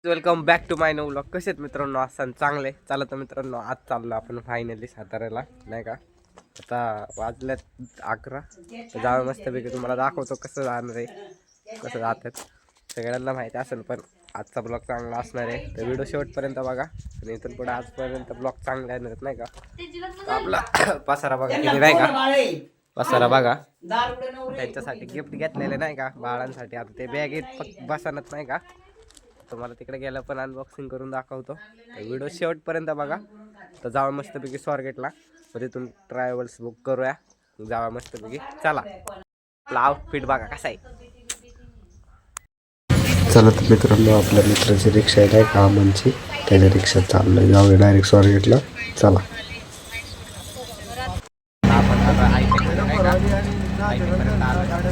Welcome back to my no vlog. कसे आहेत मित्रांनो? असं चांगले चालत तर मित्रांनो, आज चाललो आपण फायनली साताऱ्याला, नाही का. आता वाजल्यात 11. तर जावं मस्तपैकी तुम्हाला दाखवतो कसं जाणार आहे, कसं जातात. सगळ्यांना माहिती असेल, पण आजचा ब्लॉग चांगला असणार आहे. तर व्हिडिओ शेवटपर्यंत बघा. आणि इथून पुढे आजपर्यंत ब्लॉग चांगला येणार नाही का. तर आपला पसारा बघा किती, नाही का. पसारा बघा, त्यांच्यासाठी गिफ्ट घेतलेले नाही का बाळांसाठी. आता ते बॅगेत बसणार नाही का. तुम्हाला तिकडे गेलं पण अनबॉक्सिंग करून दाखवतो. तर व्हिडिओ शेवटपर्यंत बघा. तर जावा मस्तपैकी स्वारगेटला, तिथून ट्रॅव्हल्स बुक करूया, जावा मस्तपैकी. चला, आपला आउटफिट बघा कसा आहे. चला तर मित्रांनो, आपल्या मित्राची रिक्षा आहे नाही का आमची, त्याच्या रिक्षात चाललं जाऊया डायरेक्ट स्वारगेटला. चला. आपण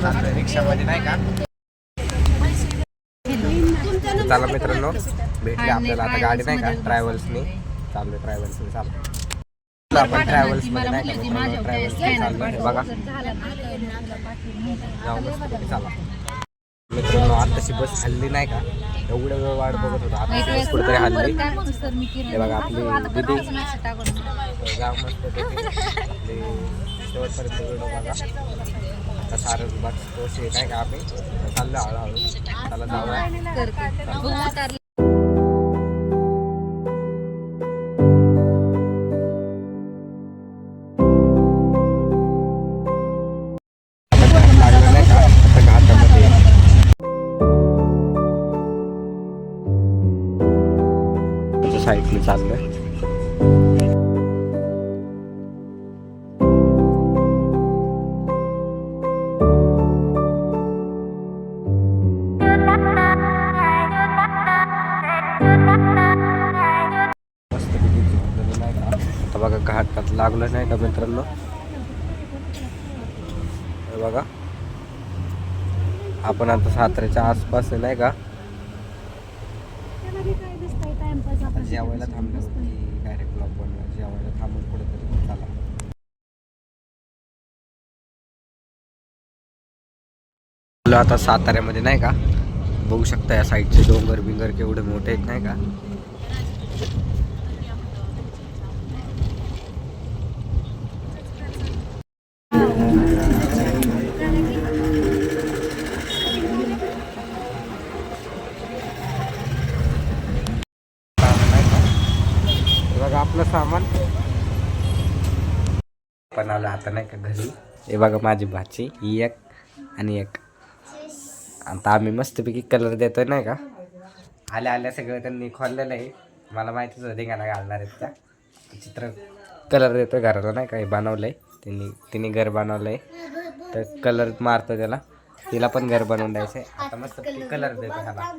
आता रिक्षामध्ये नाही का. चला मित्रांनो, भेटले आपल्याला आता गाडी नाही का ट्रॅव्हल्सनी. चाललो ट्रॅव्हल्सने, चालू आपण ट्रॅव्हल्समध्ये नाही का मित्रांनो. ट्रॅव्हल्सने चाललो बघा. जाऊ मस्त चला मित्रांनो. आताची बस हल्ली नाही का, एवढं वेळ वाट बघत होता. आता बस कुठेतरी हल्ली. हे बघा आपली दिदी. जाऊ मस्त शेवटपर्यंत व्हिडिओ बघा. आता सारं बस तोशी काय का आम्ही चाललो हळूहळू. त्याला जाऊया. साईडने चाललोय. आता बघा घाटात लागलं नाही का मित्रांनो. बघा आपण आता साताऱ्याच्या आसपास नाही का. जेवायला थांबलो की डायरेक्ट ब्लॉग बनवा. जेवायला थांबून कुठेतरी चला आता साताऱ्यामध्ये नाही का. बघू शकता या साईडचे डोंगर बिंगर केवढे मोठे आहेत नाही का. बघा आपलं सामान पण आलं आता नाही का घरी. हे बघा माझी भाची ही एक आणि एक. आता आम्ही मस्तपैकी कलर देतोय नाही का. आल्या आल्या सगळं त्यांनी खोललेलं आहे. मला माहितीच होते गाणं घालणार आहेत त्या. चित्र कलर देतोय घराला नाही का. हे बनवलंय तिने घर बनवलंय. तर कलर मारतो त्याला. तिला पण घर बनवून द्यायचंय. आता मस्तपैकी कलर देतो ह्याला.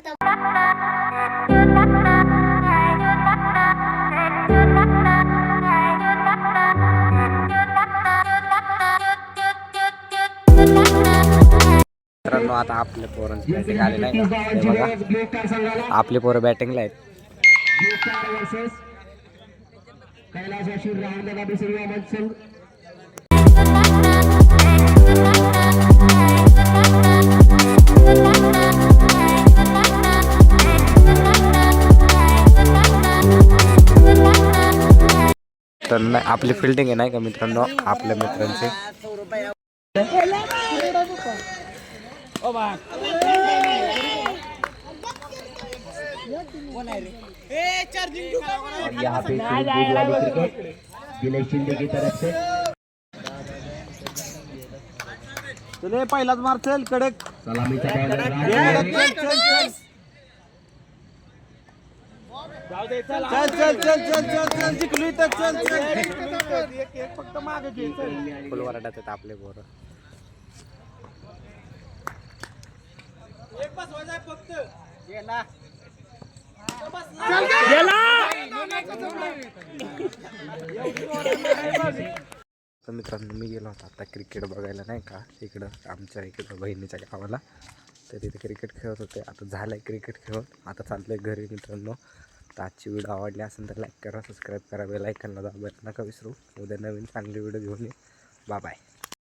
मित्रांनो आता आपल्या पोरांची बॅटिंग आली नाही का. हे बघा आपले पोरं बॅटिंगला आहेत. तर आपली फिल्डिंग आहे नाही का मित्रांनो आपल्या मित्रांची. यहाँ पे क्रिकेट विनय शिंदे की तरफ से. चले पहिलाच मार. चल कडक सलामीचा चल चल चल चल चल चल जिंकली तर चल चल. एक फक्त मागे घे. फुल वरडात आहेत आपले पोरं. एक बस हो जाय फक्त. गेला तर मित्रांनो मी गेलो होतो आता क्रिकेट बघायला नाही का. इकडं आमच्या इकडं बहिणीच्या गावाला. तर तिथे क्रिकेट खेळत होते. आता झालं आहे क्रिकेट खेळून. आता चालतंय घरी मित्रांनो. तर आजची व्हिडिओ आवडली असेल तर लाईक करा, सबस्क्राईब करा, बेल आयकॉनला दाबायला नका विसरू. उद्या नवीन चांगली व्हिडिओ घेऊन ये. Bye bye.